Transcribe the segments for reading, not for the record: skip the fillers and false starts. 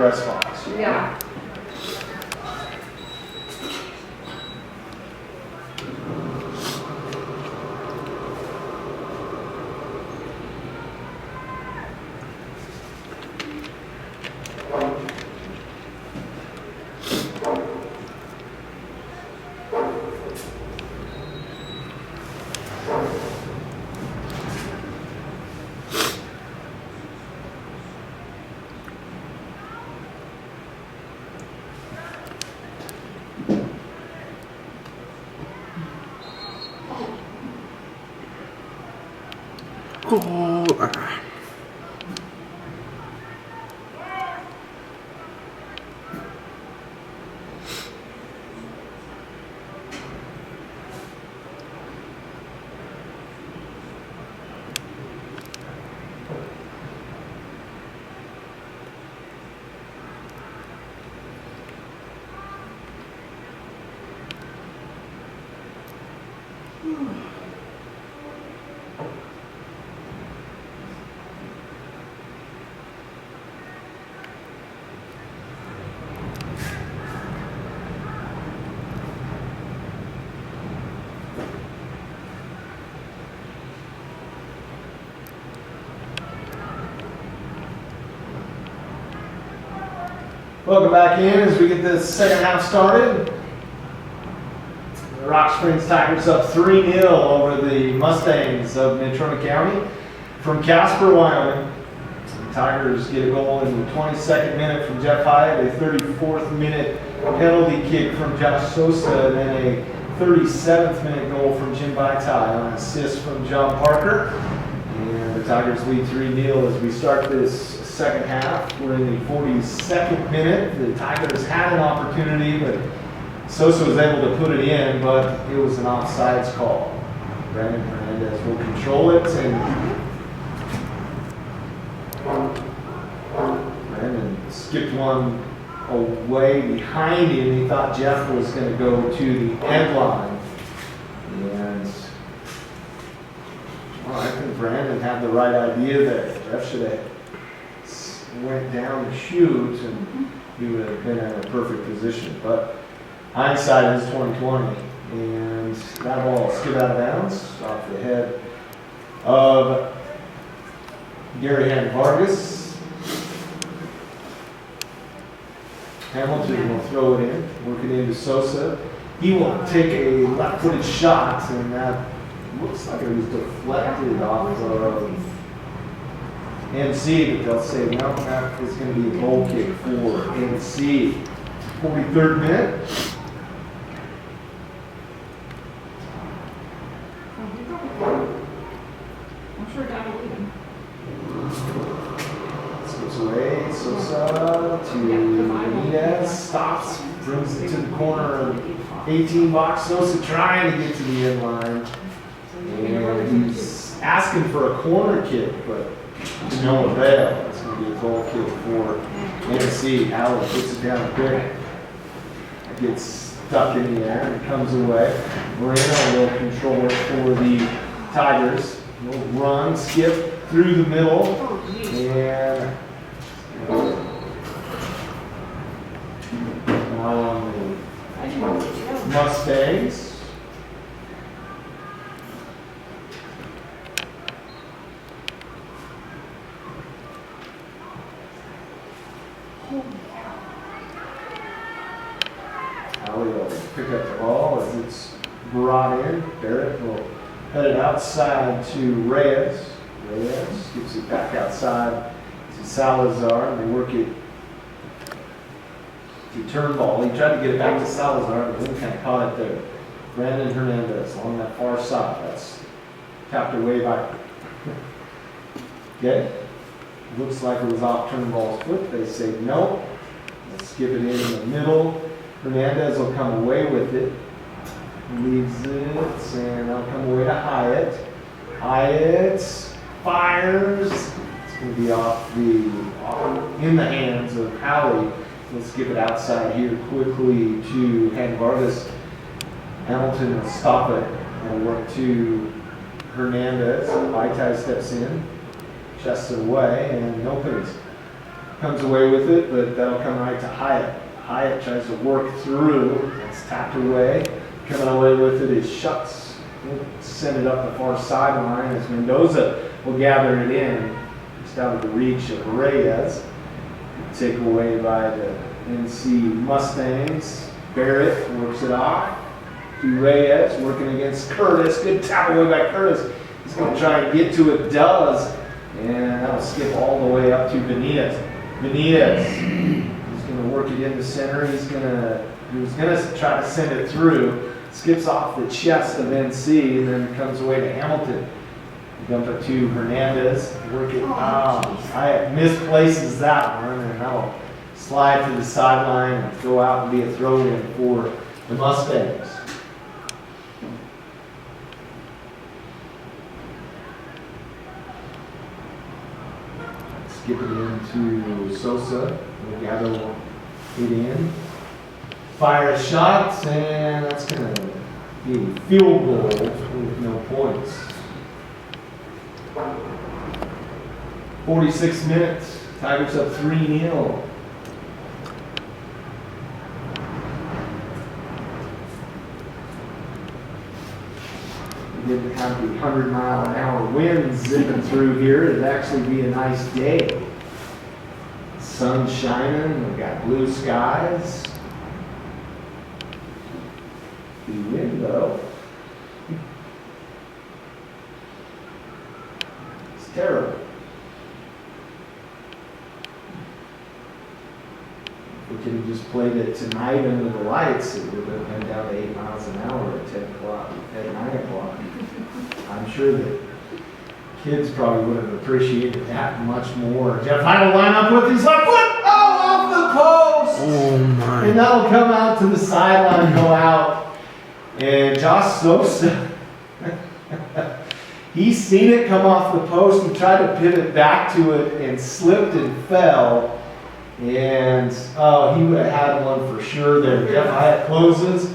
press box. Yeah. Welcome back in as we get this second half started. The Rock Springs Tigers up 3-0 over the Mustangs of Natrona County from Casper, Wyoming. The Tigers get a goal in the 22nd minute from Jeff Hyatt, a 34th minute penalty kick from Josh Sosa, and then a 37th minute goal from Jim Baitai on an assist from John Parker. And the Tigers lead 3-0 as we start this second half. We're in the 42nd minute. The Tigers had an opportunity, but Sosa was able to put it in, but it was an offsides call. Brandon Hernandez will control it, and Brandon skipped one away behind him. He thought Jeff was going to go to the end line. And well, I think Brandon had the right idea there. Jeff should have went down to shoot, and he would have been in a perfect position. But hindsight is 20/20, and that ball skipped out of bounds off the head of Gary Vargas. Hamilton will throw it in, work it into Sosa. He will take a left-footed shot, and that looks like it was deflected off of NC, but they'll say, no, that is going to be a goal kick for NC. 43rd minute. I'm sure God will lead him. Skips away, Sosa to Benitez, stops, brings it to the corner of 18 box. Sosa trying to get to the end line. And he's asking for a corner kick, but to no avail. It's going to be a goal kick for NC. Howard puts it down quick. It gets stuck in the air and it comes away. Moreno will control it for the Tigers. We'll run, skip through the middle, and now on the Mustangs. Allie will pick up the ball as it's brought in. Barrett will head it outside to Reyes. Reyes gives it back outside to Salazar, and they work it to Turnbull. He tried to get it back to Salazar, but then kind of caught it there. Brandon Hernandez along that far side. That's tapped away by. Okay. Looks like it was off Turnbull's foot. They say no. Let's give it in the middle. Hernandez will come away with it. Leaves it, and they'll come away to Hyatt. Hyatt fires. It's going to be in the hands of Hallie. Let's give it outside here quickly to Vargas. Hamilton will stop it and work to Hernandez. Vaitai steps in, chests it away, and no penalties. comes away with it, but that'll come right to Hyatt. Hyatt tries to work through, it's tapped away. Coming away with it is Schutz. He'll send it up the far sideline as Mendoza will gather it in, just out of the reach of Reyes. Take away by the NC Mustangs. Barrett works it off to Reyes, working against Curtis. Good tap away by Curtis. He's going to try and get to it, does, and that'll skip all the way up to Benitez. Benitez, he's going to work it in the center. He was going to try to send it through. Skips off the chest of NC and then comes away to Hamilton. Dump it to Hernandez. Work it. I misplaces that one, and that'll slide to the sideline and go out and be a throw-in for the Mustangs. Skip it into Sosa. Delgado it in. Fire a shot, and that's going to be a field goal with no points. 46 minutes. Tigers up 3-0. We didn't have the 100-mile-an-hour winds zipping through here. It'd actually be a nice day. Sun shining. We've got blue skies. The wind, though, it's terrible. If we could have just played it tonight under the lights, it would have been down to 8 miles an hour at 10 o'clock, at 9 o'clock. I'm sure that kids probably would have appreciated that much more. Jeff Heidel line up with his left foot, off the post! Oh my. And that'll come out to the sideline, go out. And Josh Sosa, he's seen it come off the post and tried to pivot back to it and slipped and fell. And he would have had one for sure there. Jeff Hyatt closes,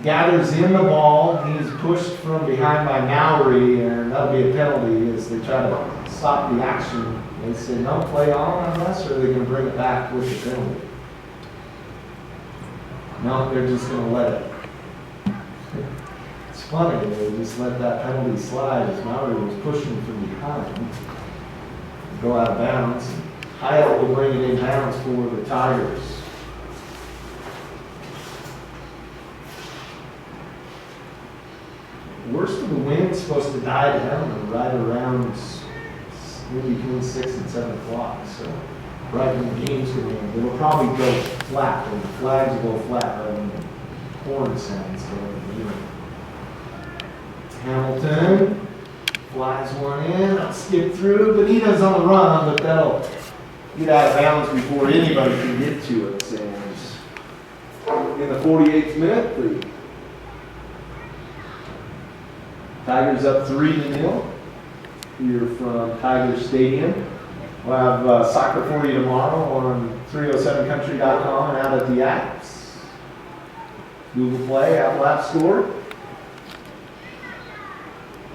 gathers in the ball. He's pushed from behind by Mowry, and that'll be a penalty as they try to stop the action. They say, no, play on unless, or are they going to bring it back with the penalty? No, they're just going to let it. It's funny, they just let that penalty slide as Mowry was pushing from behind. Go out of bounds. Hyatt will bring it in bounds for the Tigers. Worst of the wind's supposed to die down right around in between 6 and 7 o'clock. So right when the game's going to end, it'll probably go flat, and the flags will go flat right when the horn sounds. Hamilton flies one in, I'll skip through. Benitez on the run, but that'll get out of bounds before anybody can get to it. And in the 48th minute, the Tigers up 3-0 here from Tiger Stadium. We'll have soccer for you tomorrow on 307country.com and out at the apps. Google Play, Apple App Store.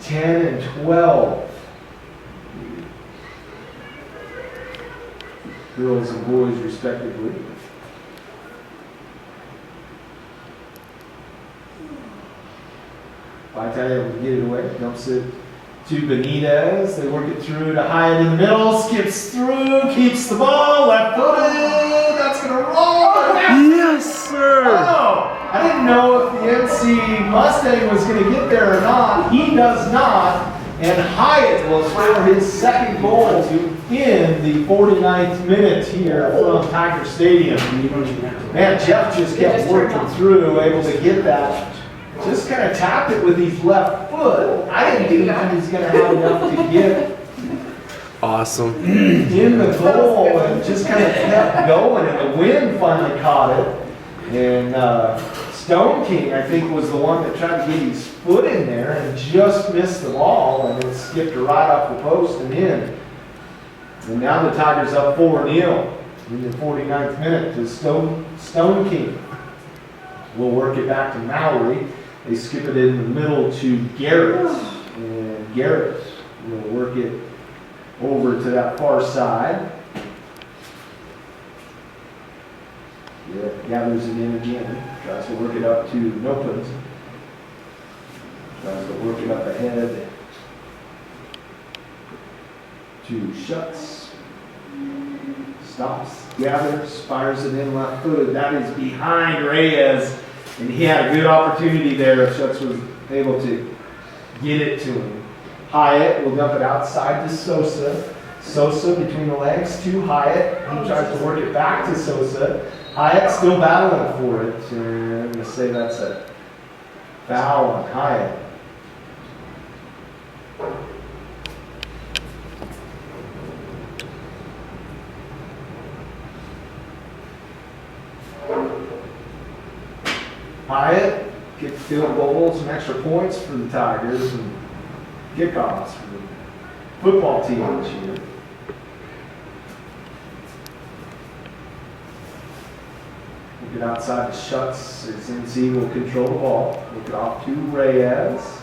10 and 12. Girls and boys respectively. Vitalia will get it away, dumps it to Benitez. They work it through to Hyatt in the middle, skips through, keeps the ball, left footed. That's going to roll. Yes, sir. Oh, I didn't know if the NC Mustang was going to get there or not. He does not. And Hyatt will score his second goal in the 49th minute here from Tiger Stadium. Man, Jeff just kept working through, able to get that. Just kind of tapped it with his left foot. I didn't think he was going to have enough to get Awesome. in the goal, and just kind of kept going, and the wind finally caught it. And Stone King, I think, was the one that tried to get his foot in there and just missed the ball, and it skipped right off the post and in. And now the Tigers up 4-0 in the 49th minute to Stone King. We'll work it back to Mowry. They skip it in the middle to Garrett. And Garrett will work it over to that far side. Garrett gathers it in again, tries to work it up to Nopens. Tries to work it up ahead to Shuts. Stops, gathers, fires it in left footed. That is behind Reyes. And he had a good opportunity there. Shuts was able to get it to him. Hyatt will dump it outside to Sosa. Sosa between the legs to Hyatt. He tries to work it back to Sosa. Hyatt still battling for it. And I'm going to say that's a foul on Hyatt. Hyatt gets field goals and extra points for the Tigers and kickoffs for the football team this year. We'll get outside the Shuts as NC will control the ball. Look it off to Reyes.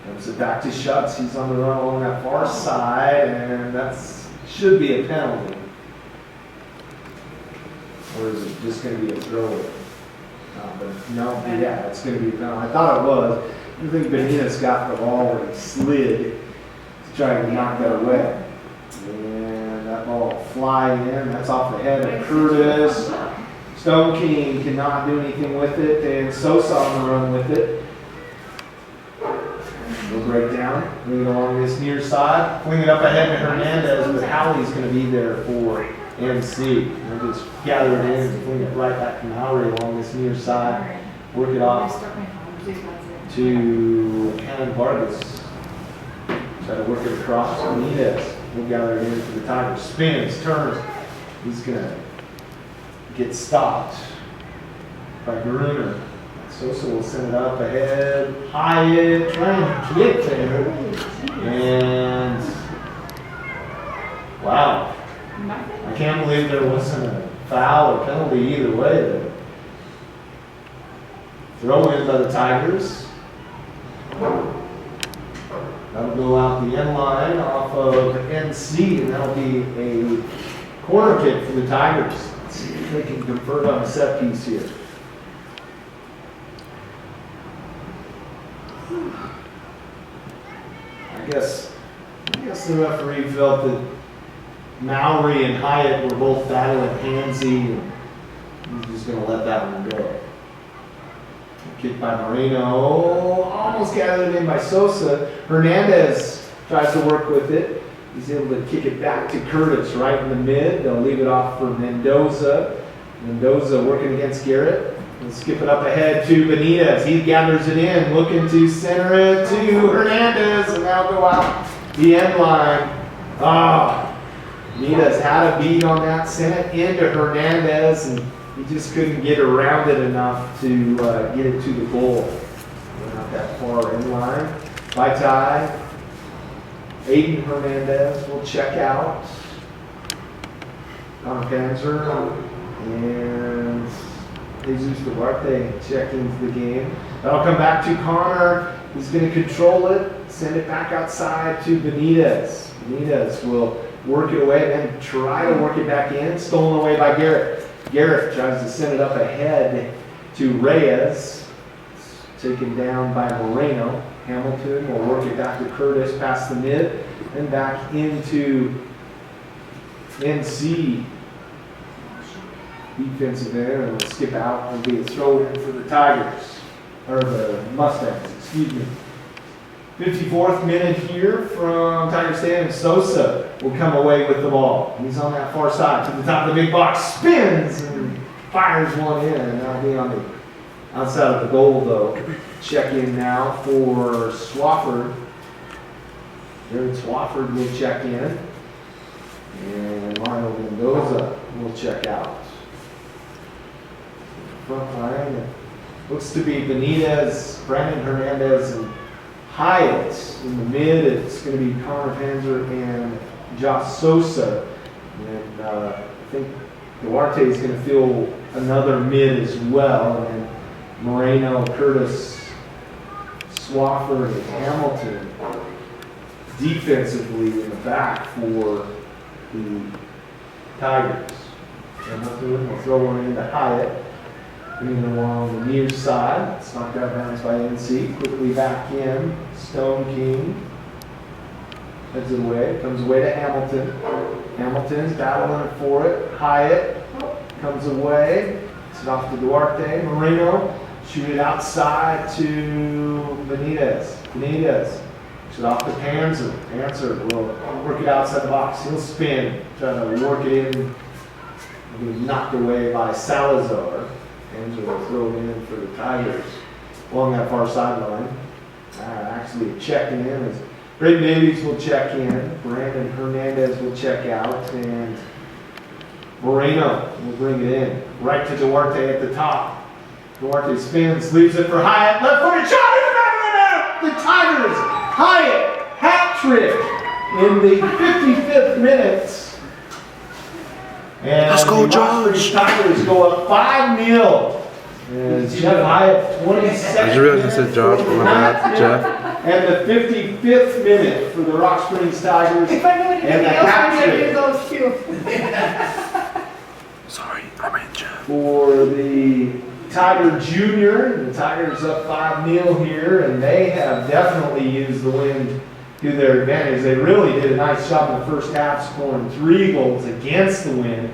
Comes it back to Shuts. He's on the run along that far side, and that should be a penalty. Or is it just going to be a throw? But no, yeah, it's going to be a penalty. I thought it was. I think Benitez got the ball where he slid to try to knock that away. And that ball flying in. That's off the head of Curtis. Stone King cannot do anything with it, and Sosa on the run with it. We'll break down, bring it along this near side, fling it up ahead to Hernandez, but Howley's going to be there for NC. We'll just gather it in and fling it right back to Howley along this near side, work it off to Hannon Vargas. Try to work it across Benitez. We'll gather it in for the Tigers. Spins, turns. He's going to get stopped by Gruner. Sosa will send it up ahead. Hyatt trying to get there. And wow. I can't believe there wasn't a foul or penalty either way there. Throw in by the Tigers. That'll go out the end line off of NC, and that'll be a corner kick for the Tigers. Let's see if they can convert on a set piece here. I guess the referee felt that Mowry and Hyatt were both battling handsy, and he's just going to let that one go. Kick by Moreno, almost gathered in by Sosa. Hernandez tries to work with it. He's able to kick it back to Curtis right in the mid. They'll leave it off for Mendoza. Mendoza working against Garrett. We'll skip it up ahead to Benitez. He gathers it in, looking to center it to Hernandez, and that'll go out the end line. Benitez had a beat on that, sent it into Hernandez, and he just couldn't get around it enough to get it to the goal. Not that far in line. By tie, Aiden Hernandez will check out. Connor Panzer and Jesus Duarte check into the game. That'll come back to Connor. He's going to control it, send it back outside to Benitez. Benitez will work it away and then try to work it back in. Stolen away by Garrett. Garrett tries to send it up ahead to Reyes. Taken down by Moreno. Hamilton will work it back to Curtis past the mid. Then back into NC. Defensive end, and we'll skip out and be a throw in for the Tigers. Or the Mustangs, excuse me. 54th minute here from Tiger Stadium. Sosa will come away with the ball. He's on that far side to the top of the big box, spins and fires one in. And that'll be on the outside of the goal though. Check in now for Swafford. Jared Swafford will check in. And Mario Mendoza will check out. Front line, it looks to be Benitez, Brandon Hernandez, and Hyatt. In the mid, it's going to be Connor Panzer and Josh Sosa. And I think Duarte is going to fill another mid as well. And Moreno, Curtis, Swafford, and Hamilton defensively in the back for the Tigers. Hamilton will throw one into Hyatt. Bringing it along the near side. It's knocked out of bounds by NC. Quickly back in. Stone King. Heads it away. Comes away to Hamilton. Hamilton's battling for it. Hyatt comes away. It's off to Duarte. Moreno. Shoot it outside to Benitez. Benitez. Shoot off to Panzer. Panzer will work it outside the box. He'll spin. Try to work it in. He'll be knocked away by Salazar. Panzer will throw it in for the Tigers along that far sideline. Actually checking in as Braden Davies will check in. Brandon Hernandez will check out. And Moreno will bring it in. Right to Duarte at the top. Duarte spins, leaves it for Hyatt. Left footed shot in the back of the net. The Tigers, Hyatt, hat trick in the 55th minute. And Let's go, the Rockford Josh. Tigers go up 5-0. And Jeff Hyatt, 22nd. I just realized I said Josh, but my bad, Jeff. And the 55th minute for the Rock Springs Tigers. If I knew anything And the else, hat I'm gonna do trick those too. Sorry, I meant Jeff. for the Tiger Junior. The Tigers up 5-0 here, and they have definitely used the wind to their advantage. They really did a nice job in the first half, scoring 3 goals against the wind.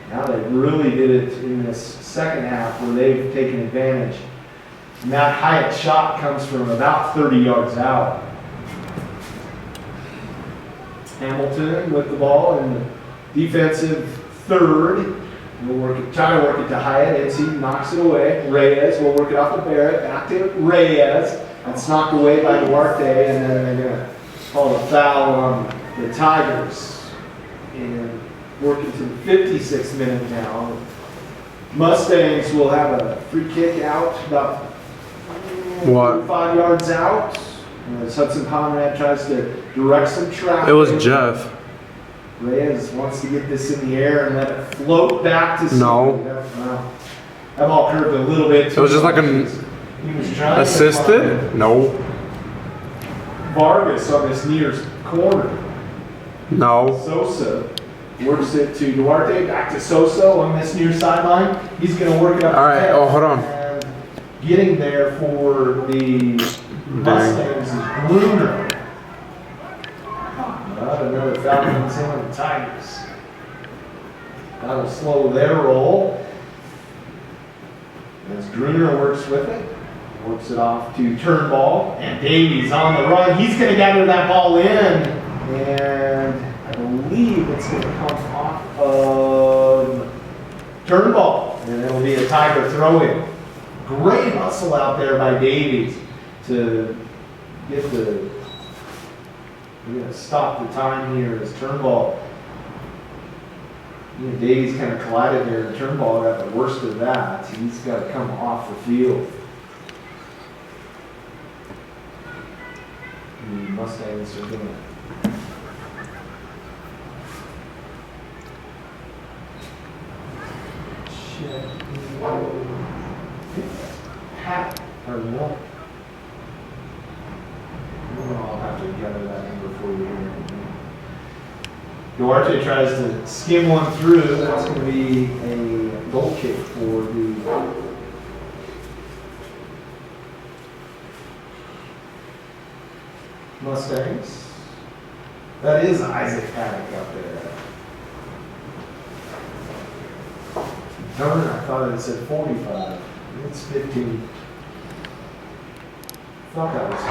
Now they really did it in this second half where they've taken advantage. And that Hyatt shot comes from about 30 yards out. Hamilton with the ball in the defensive third. We'll try to work it to Hyatt. NC knocks it away. Reyes will work it off to Barrett. Back to Reyes. That's knocked away by Duarte, and then they're going to call a foul on the Tigers. And working to the 56th minute now. Mustangs will have a free kick out about What? 5 yards out. As Hudson Conrad tries to direct some traffic. It was Jeff. Reyes wants to get this in the air and let it float back to No. That ball curved a little bit too It was just like much. He was trying to Assisted? No. find Vargas on this near corner. No. Sosa works it to Duarte, back to Sosa on this near sideline. He's going to work it up. All right, ahead. oh, hold on. And getting there for the Mustangs is Bruner. Another foul comes in on the Tigers. That'll slow their roll. As Gruner works with it, works it off to Turnbull, and Davies on the run. He's going to gather that ball in, and I believe it's going to come off of Turnbull, and it'll be a Tiger throw-in. Great hustle out there by Davies to get the. We're going to stop the time here as Turnbull. Davies kind of collided there, and Turnbull got the worst of that. He's got to come off the field. The Mustangs are going to check. Pat, or no. I'll have to gather that number for you here. Duarte tries to skim one through. That's going to be a goal kick for the Mustangs. That is Isaac Paddock out there. Darn, I thought it said 45. It's 15. Thought that was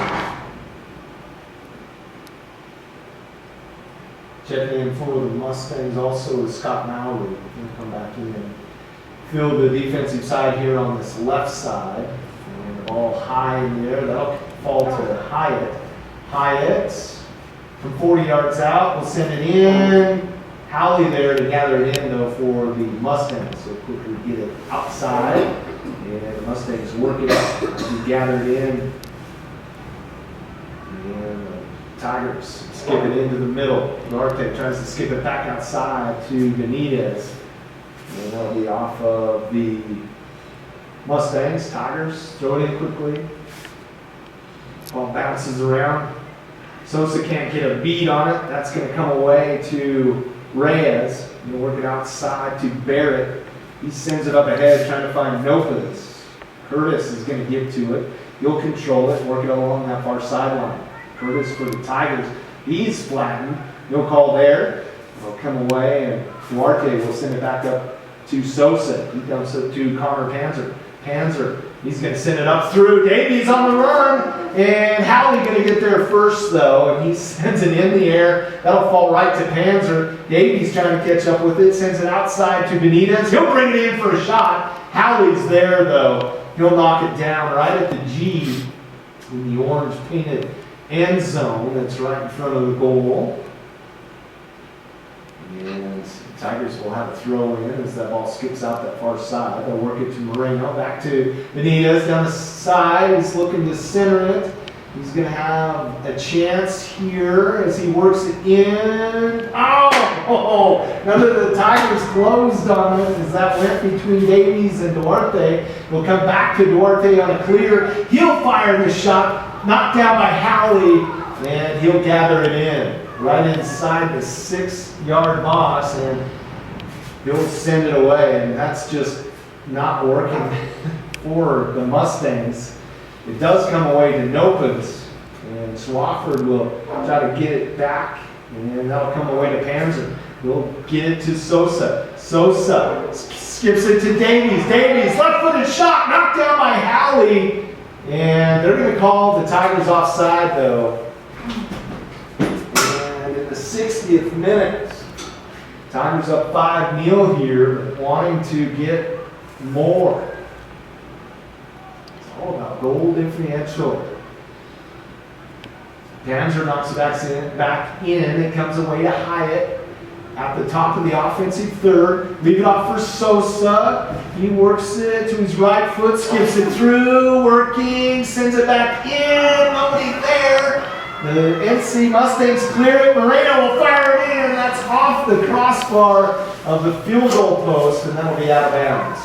checking in for the Mustangs also is Scott Mowry. He'll come back in and fill the defensive side here on this left side. And the ball high in there. That'll fall to Hyatt. Hyatt from 40 yards out will send it in. Howley there to gather it in though for the Mustangs. So quickly get it outside. And the Mustangs work it up to gather it in. And the Tigers skip it into the middle. Duarte tries to skip it back outside to Benitez. And that'll be off of the Mustangs. Tigers throw it in quickly. Ball bounces around. Sosa can't get a beat on it. That's going to come away to Reyes. He'll work it outside to Barrett. He sends it up ahead, trying to find Nopez. Curtis is going to give to it. He'll control it, work it along that far sideline. Curtis for the Tigers. He's flattened. No call there. They'll come away, and Duarte will send it back up to Sosa. He comes to Connor Panzer. Panzer, he's going to send it up through. Davies on the run, and Howley going to get there first, though, and he sends it in the air. That'll fall right to Panzer. Davies trying to catch up with it, sends it outside to Benitez. He'll bring it in for a shot. Howley's there, though. He'll knock it down right at the G in the orange painted end zone that's right in front of the goal. And the Tigers will have a throw in as that ball skips out that far side. They'll work it to Moreno, back to Benitez down the side. He's looking to center it. He's going to have a chance here as he works it in. Oh! None of the Tigers closed on it as that went between Davies and Duarte. We'll come back to Duarte on a clear. He'll fire the shot, knocked down by Howley, and he'll gather it in right inside the 6-yard box, and he'll send it away. And that's just not working for the Mustangs. It does come away to Nopez, and Swafford will try to get it back, and that'll come away to Panzer. We'll get it to Sosa. Sosa skips it to Davies. Davies, left-footed shot, knocked down by Howley, and they're going to call the Tigers offside, though. And in the 60th minute, Tigers up 5-0 here, but wanting to get more. All about goal differential. Panzer knocks it back in. It comes away to Hyatt at the top of the offensive third. Leave it off for Sosa. He works it to his right foot, skips it through, working, sends it back in. Nobody there. The NC Mustangs clear it. Moreno will fire it in. That's off the crossbar of the field goal post, and that'll be out of bounds.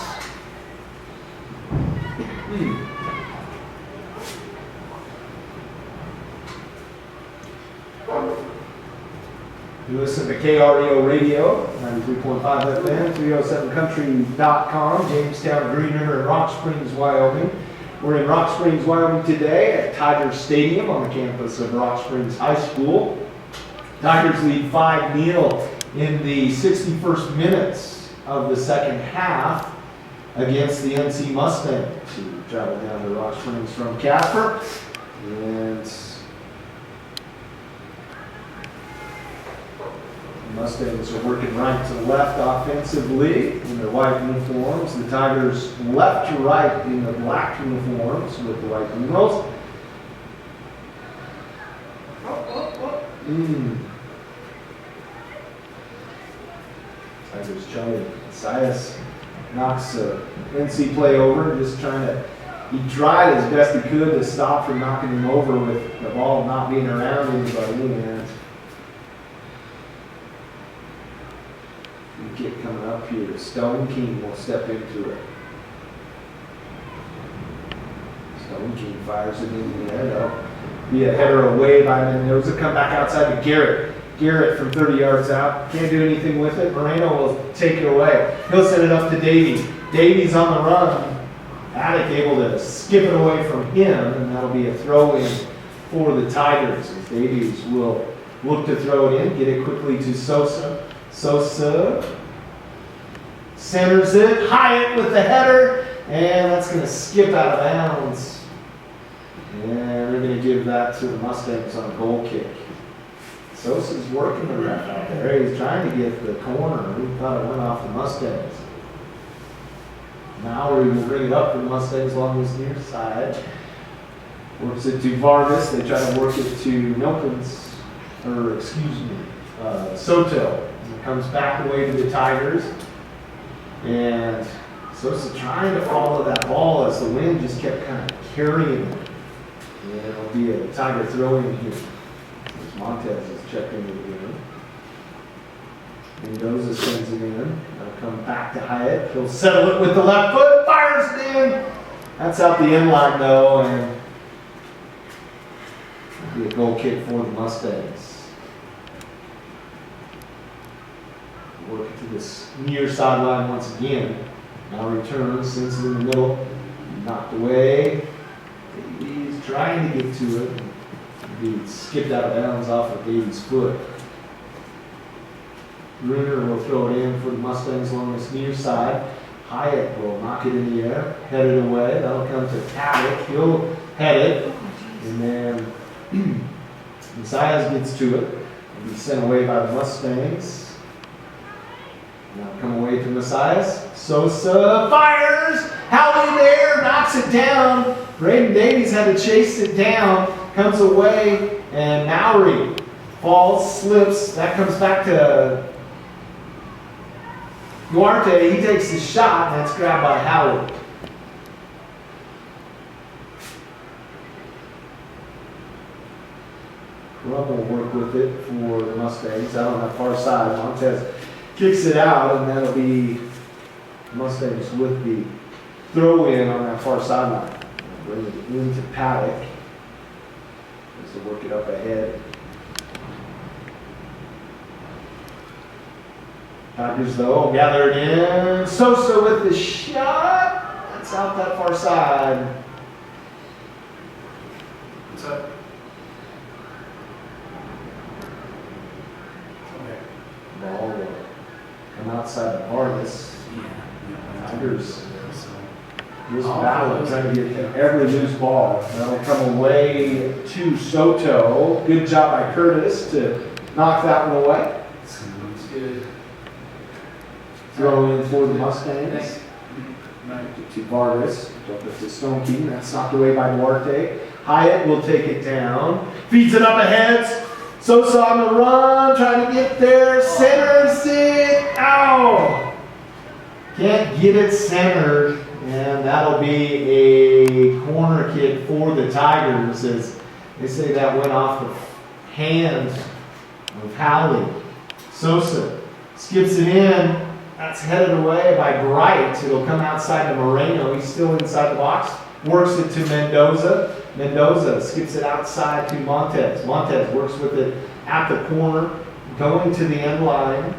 You listen to KREO Radio, 93.5 FM, 307country.com, Jamestown, Green River, and Rock Springs, Wyoming. We're in Rock Springs, Wyoming today at Tigers Stadium on the campus of Rock Springs High School. Tigers lead 5-0 in the 61st minutes of the second half against the NC Mustangs, who travel down to Rock Springs from Casper. And Mustangs are working right to left offensively in their white uniforms. The Tigers left to right in the black uniforms with the white numerals. Tigers trying to, Sias knocks NC play over, just trying to, he tried as best he could to stop from knocking him over with the ball not being around anybody. And kick coming up here. Stone King will step into it. Stone King fires it in the air. That'll be a header away by Mendoza. Come back outside to Garrett. Garrett from 30 yards out. Can't do anything with it. Moreno will take it away. He'll send it up to Davies. Davies on the run. Attic able to skip it away from him, and that'll be a throw-in for the Tigers. Davies will look to throw it in, get it quickly to Sosa. Sosa centers it. Hyatt with the header, and that's going to skip out of bounds. And they're going to give that to the Mustangs on a goal kick. Sosa's working the ref out there. He's trying to get the corner. We thought it went off the Mustangs. Maury will bring it up for the Mustangs along this near side. Works it to Vargas. They try to work it to Soto. And it comes back away to the Tigers. And Sosa trying to follow that ball as the wind just kept kind of carrying it. And it'll be a Tiger throw-in here. As Montez is checked into the game. Mendoza sends it in. That'll come back to Hyatt. He'll settle it with the left foot. Fires it in. That's out the end line though, and it'll be a goal kick for the Mustangs. Work it to this near sideline once again. Now returns, sends it in the middle, knocked away. He's trying to get to it. He skipped out of bounds off of Davy's foot. Bruner will throw it in for the Mustangs along this near side. Hyatt will knock it in the air, head it away. That'll come to Paddock. He'll head it. And then Messias gets to it. He'll be sent away by the Mustangs. Now come away to Messias. Sosa fires. Howley there, knocks it down. Braden Davies had to chase it down. Comes away, and Mowry falls, slips. That comes back to Duarte. He takes the shot, and that's grabbed by Howard. Crumb will work with it for the Mustangs out on that far side. Montez kicks it out, and that'll be Mustangs with the throw in on that far sideline. Bring it into Paddock. To work it up ahead. Tigers though gather it in. Sosa with the shot. That's out that far side. What's up? Okay. Ball will come outside of Vargas. Tigers. This battle trying to get every loose ball. That'll come away to Soto. Good job by Curtis to knock that one away. Sounds good. Throw in for the Mustangs. Thanks. To Vargas. Up with the Stone King. That's knocked away by Duarte. Hyatt will take it down. Feeds it up ahead. Sosa on the run. Trying to get there. Centers it. Ow! Can't get it centered. And that'll be a corner kick for the Tigers, as they say that went off the hand of Howley. Sosa skips it in. That's headed away by Bright. It'll come outside to Moreno. He's still inside the box. Works it to Mendoza. Mendoza skips it outside to Montez. Montez works with it at the corner, going to the end line,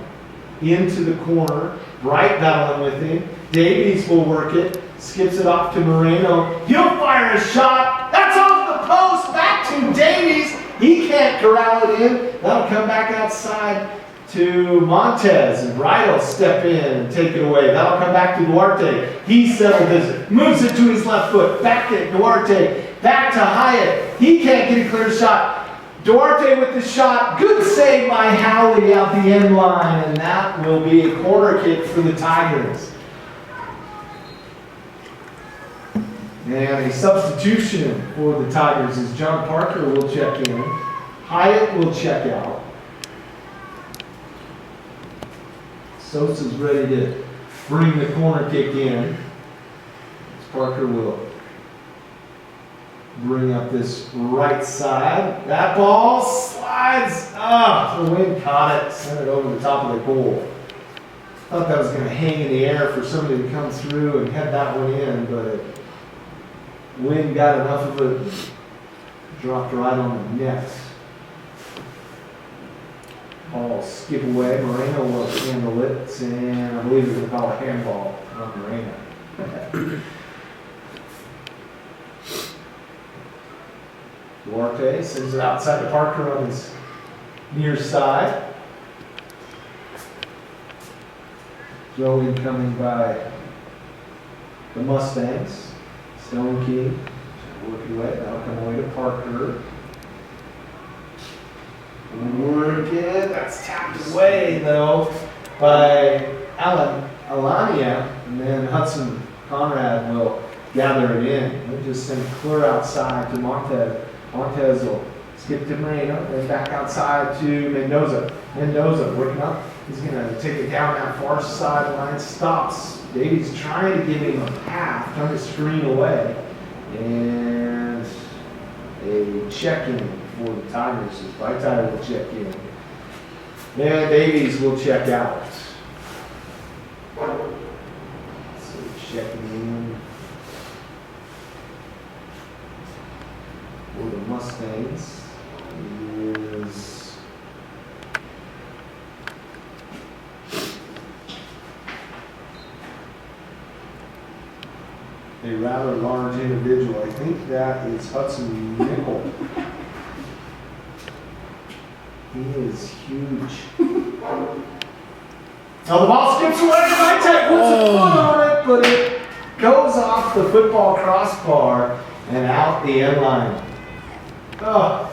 into the corner. Bright battling with him. Davies will work it, skips it off to Moreno. He'll fire a shot. That's off the post. Back to Davies. He can't corral it in. That'll come back outside to Montez. And Bright will step in and take it away. That'll come back to Duarte. He settled his, moves it to his left foot. Back to Duarte. Back to Hyatt. He can't get a clear shot. Duarte with the shot. Good save by Howley out the end line. And that will be a corner kick for the Tigers. And a substitution for the Tigers is John Parker will check in. Hyatt will check out. Sosa's ready to bring the corner kick in. Parker will bring up this right side. That ball slides up. The wind caught it, sent it over the top of the goal. Thought that was going to hang in the air for somebody to come through and head that one in, but wind got enough of it, dropped right on the net. Ball skip away. Moreno will handle it, and I believe they're going to call a handball on Moreno. Duarte sends it outside to Parker on his near side. Throw in coming by the Mustangs. Stone King working away. That'll come away to Parker. Work it. That's tapped away though by Alania, and then Hudson Conrad will gather it in. We'll just send clear outside to Montez. Montez will skip to Moreno, then back outside to Mendoza. Mendoza working up. He's going to take it down that far sideline. Stops. Davies trying to give him a path, trying to screen away. And a check-in for the Tigers. Vitae will check in. And Davies will check out. So checking in for the Mustangs is a rather large individual. I think that is Hudson Nickel. He is huge. So the ball skips away, right tech puts a foot on it, but it goes off the football crossbar and out the end line. Oh,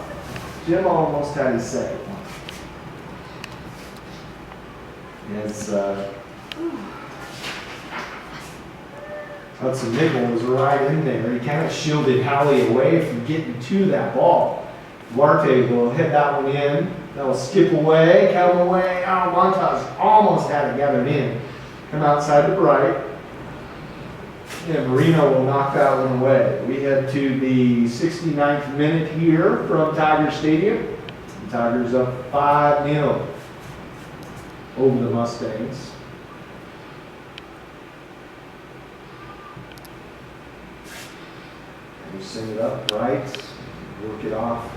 Jim almost had his second one. As Hudson Nickel was right in there. He kind of shielded Howley away from getting to that ball. Duarte will hit that one in. That'll skip away, come away. Oh, Montage almost had it gathered in. Come outside the right. And Marino will knock that one away. We head to the 69th minute here from Tiger Stadium. The Tigers up 5-0 over the Mustangs. We send it up right, work it off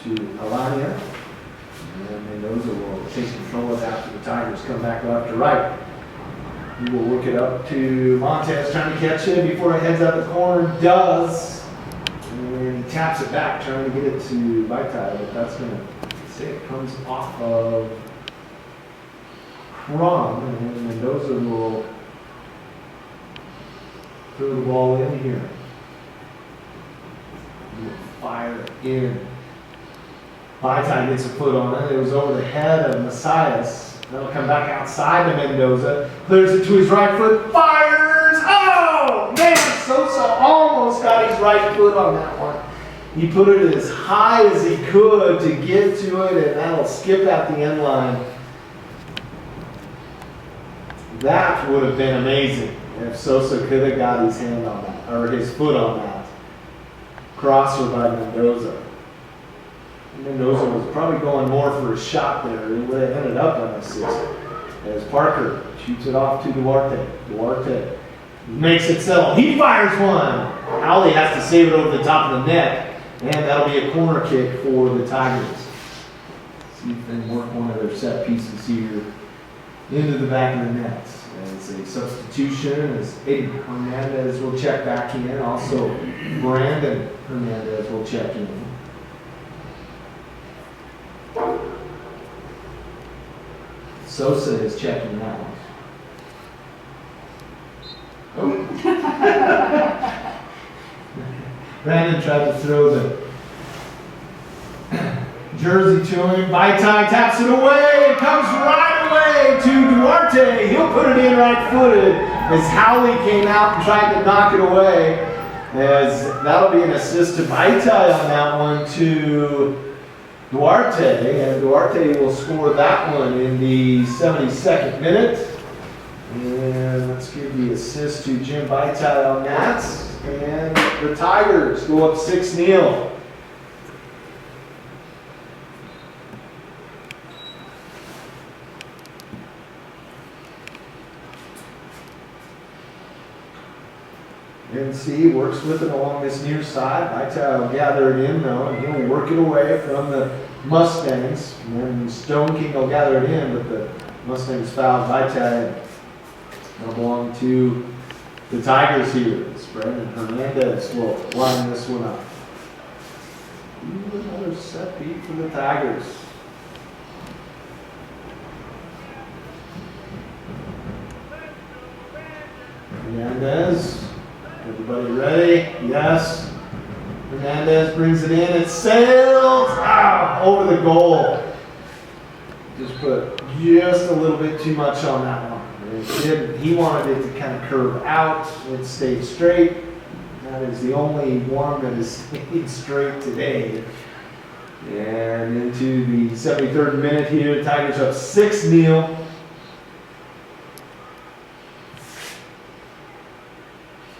to Alania, and Mendoza will take control of that after the Tigers come back left to right. We will work it up to Montez, trying to catch it before it heads out the corner. Does, and he taps it back, trying to get it to Vaitai, but that's going to say it comes off of Crum, and Mendoza will throw the ball in here. Fire in. Vaitai gets a foot on it. It was over the head of Messias. That'll come back outside to Mendoza. Clears it to his right foot. Fires! Oh! Man, Sosa almost got his right foot on that one. He put it as high as he could to get to it, and that'll skip at the end line. That would have been amazing if Sosa could have got his hand on that, or his foot on that. Crosser by Mendoza. Mendoza was probably going more for a shot there. It would have ended up on an assist. As Parker shoots it off to Duarte. Duarte makes it settle. He fires one. Howley has to save it over the top of the net. And that'll be a corner kick for the Tigers. See if they can work one of their set pieces here into the back of the net. As a substitution, as Aiden Hernandez will check back in. Also, Brandon Hernandez will check in. Sosa is checking that one. Oh. Brandon tried to throw the jersey to him. Vaitai taps it away. It comes right away to Duarte. He'll put it in right-footed as Howley came out and tried to knock it away. As that'll be an assist to Vaitai on that one to Duarte, and Duarte will score that one in the 72nd minute. And let's give the assist to Jim Vaitai on that. And the Tigers go up 6-0. NC works with it along this near side. Vaitai will gather it in though, and he'll work it away from the Mustangs. And then Stone King will gather it in, but the Mustangs foul Vaitai. It'll belong to the Tigers here. Brandon Hernandez will line this one up. Ooh, another set beat for the Tigers. Hernandez. Everybody ready? Yes. Hernandez brings it in. It sails over the goal. Just put just a little bit too much on that one. He wanted it to kind of curve out. It stayed straight. That is the only one that has stayed straight today. And into the 73rd minute here, the Tigers up 6-0.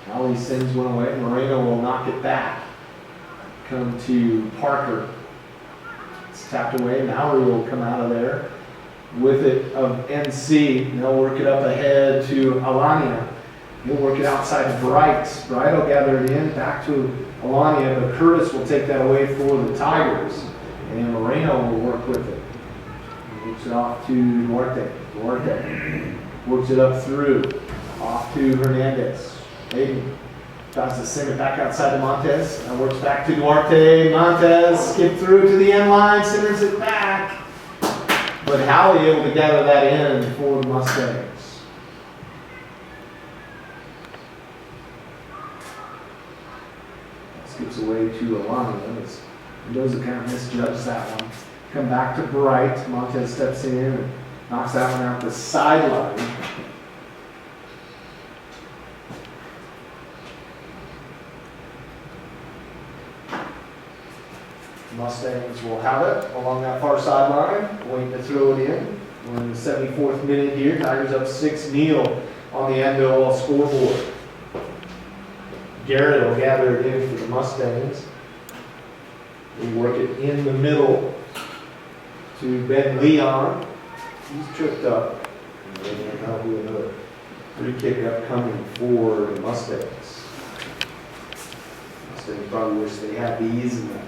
Howley sends one away. Moreno will knock it back. Come to Parker. It's tapped away. Maury will come out of there with it of NC. They'll work it up ahead to Alania. He'll work it outside to Bright. Bright will gather it in back to Alania, but Curtis will take that away for the Tigers. And Moreno will work with it. He works it off to Duarte. Duarte works it up through. Off to Hernandez. Aiden bounces to send it back outside to Montez. And works back to Duarte. Montez skip through to the end line, centers it back. But Howie able to gather that in for the Mustangs. Skips away to Alana. Those that kind of misjudged that one. Come back to Bright. Montez steps in and knocks that one out the sideline. Mustangs will have it along that far sideline, waiting to throw it in. We're in the 74th minute here. Tigers up 6-0 on the Anvil scoreboard. Garrett will gather it in for the Mustangs. We work it in the middle to Ben Leon. He's tripped up. And that'll be another free kick upcoming for the Mustangs. Mustangs probably wish they had these in the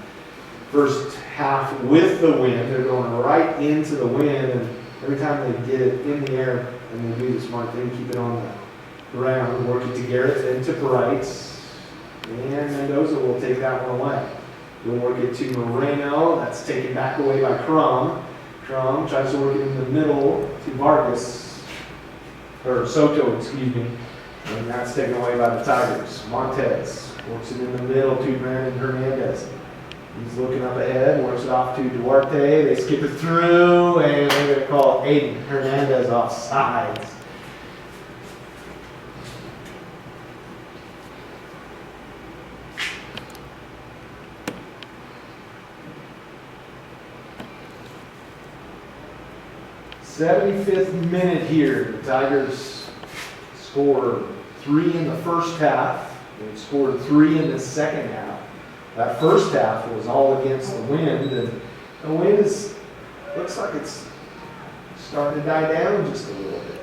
first half with the wind. They're going right into the wind, and every time they get it in the air and they do the smart thing, keep it on the ground, work it to Garrett, then to Bright. And Mendoza will take that one away. We'll work it to Moreno. That's taken back away by Crum. Crum tries to work it in the middle to Vargas, or Soto, excuse me. And that's taken away by the Tigers. Montez works it in the middle to Brandon Hernandez. He's looking up ahead, works it off to Duarte. They skip it through, and they're going to call Aiden Hernandez offsides. '75th minute here. The Tigers scored 3 in the first half. They scored 3 in the second half. That first half was all against the wind, and the wind looks like it's starting to die down just a little bit.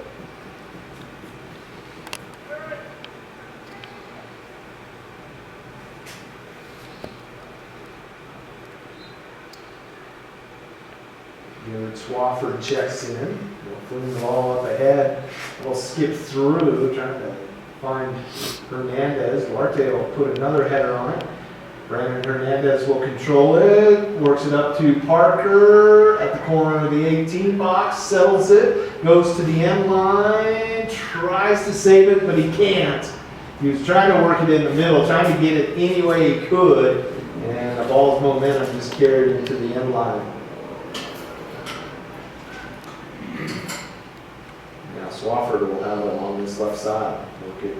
Garrett Swafford checks in. We'll fling the ball up ahead. We'll skip through, trying to find Hernandez. Duarte will put another header on it. Brandon Hernandez will control it, works it up to Parker at the corner of the 18 box, settles it, goes to the end line, tries to save it, but he can't. He was trying to work it in the middle, trying to get it any way he could, and the ball's momentum just carried into the end line. Now Swafford will have it along this left side. Look at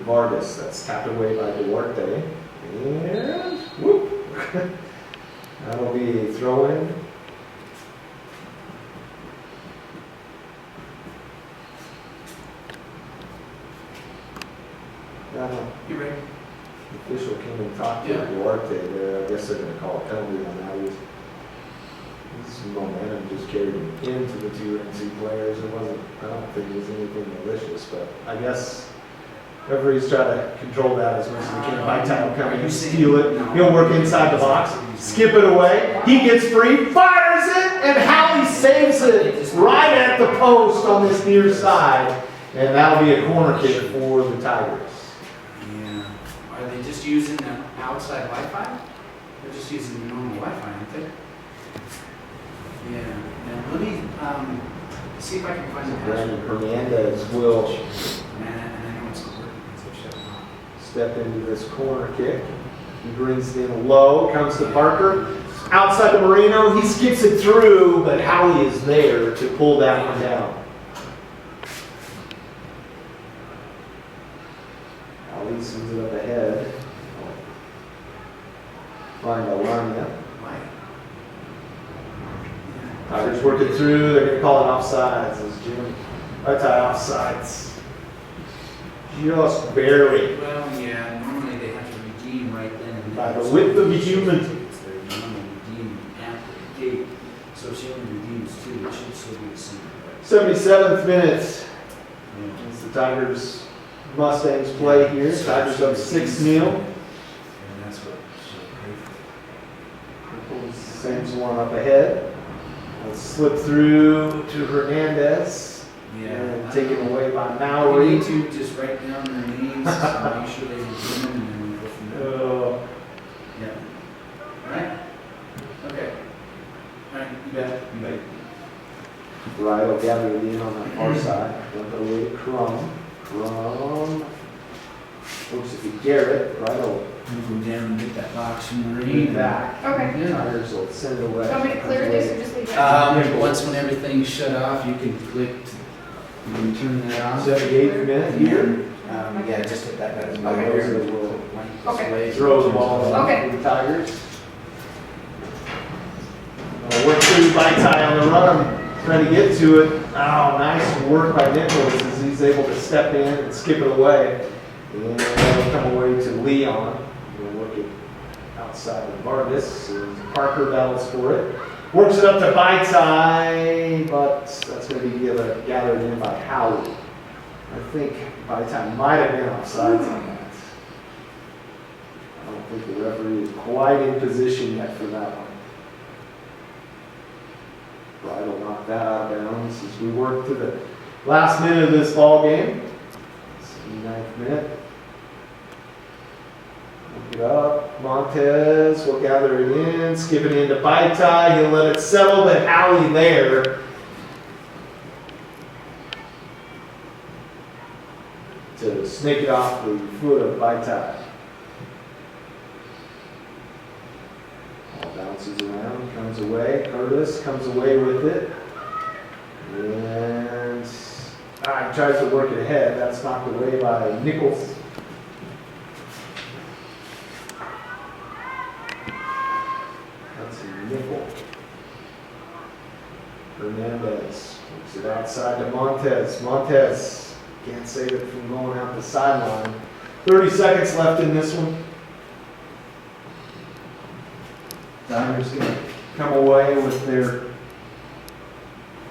Vargas, that's tapped away by Duarte. And whoop! That'll be a throw-in. You ready? The official came and talked to Duarte there. I guess they're going to call a penalty on that. His momentum just carried him into the two NC players. I don't think it was anything malicious, but I guess referees try to control that as much as they can. By time coming and steal it. He'll work inside the box, skip it away. He gets free, fires it, and Howie saves it right at the post on this near side. And that'll be a corner kick for the Tigers. Yeah. Are they just using the outside Wi-Fi? They're just using the normal Wi-Fi, aren't they? Yeah. Now let me see if I can find the Brandon Hernandez will step into this corner kick. He brings it in low, comes to Parker. Outside to Marino, he skips it through, but Howie is there to pull that one down. Howie sends it up ahead. Find Alania. Tigers work it through, they're going to call it offsides. As Jim, right tie offsides. Just barely. Well, yeah, normally they have to redeem right then and By there. the width of the human. They're normally redeeming after the gate. So if she only redeems 2, it should still be the same. 77th minute. As the Tigers Mustangs play here. Tigers up 6-0. And that's what she'll pay for. Sends one up ahead. Let's slip through to Hernandez. Yeah. And taken away by We Maori. need to just write down their names, and make sure they get them, and then we'll go from there. Yeah. Right? Okay. Alright, you bet. Right, I'll gather it in on that far side. Dump it away to Crum. Looks at the Garrett, right, I'll We'll go down and get that box from read Marie. back. Okay. Yeah. Tires will send it away. Want me to clear this or just leave it? Once when everything's shut off, you can click, you can turn that off. 78th minute here. Yeah, just hit that button. Okay. Those are the little blank Okay. displays. Throw the ball Okay. for the Tigers. Work through by tie on the run. Trying to get to it. Oh, nice work by Nichols as he's able to step in and skip it away. And it'll come away to Leon. We'll work it outside of Vargas. Parker battles for it. Works it up to Baitai, but that's going to be gathered in by Howard. I think Baitai might have been offsides on that. I don't think the referee is quite in position yet for that one. Bridle knocked that out of bounds as we work to the last minute of this ball game. 9th minute. Look it up. Montez will gather it in, skip it into Baitai. He'll let it settle, but Howie there to snake it off the foot of Baitai. Ball bounces around, comes away. Curtis comes away with it. And he tries to work it ahead. That's knocked away by Nichols. That's a nickel. Hernandez works it outside to Montez. Montez can't save it from going out the sideline. 30 seconds left in this one. Tigers going to come away with their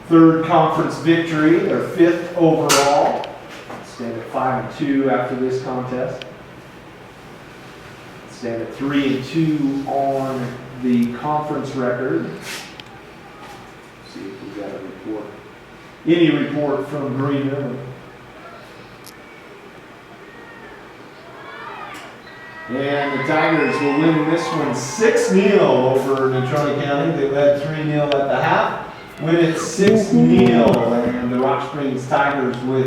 third conference victory, their 5th overall. Stand at 5-2 after this contest. Stand at 3-2 on the conference record. See if we got a report. Any report from Green River? And the Tigers will win this one 6-0 over Natrona County. They led 3-0 at the half. Win it 6-0, and the Rock Springs Tigers with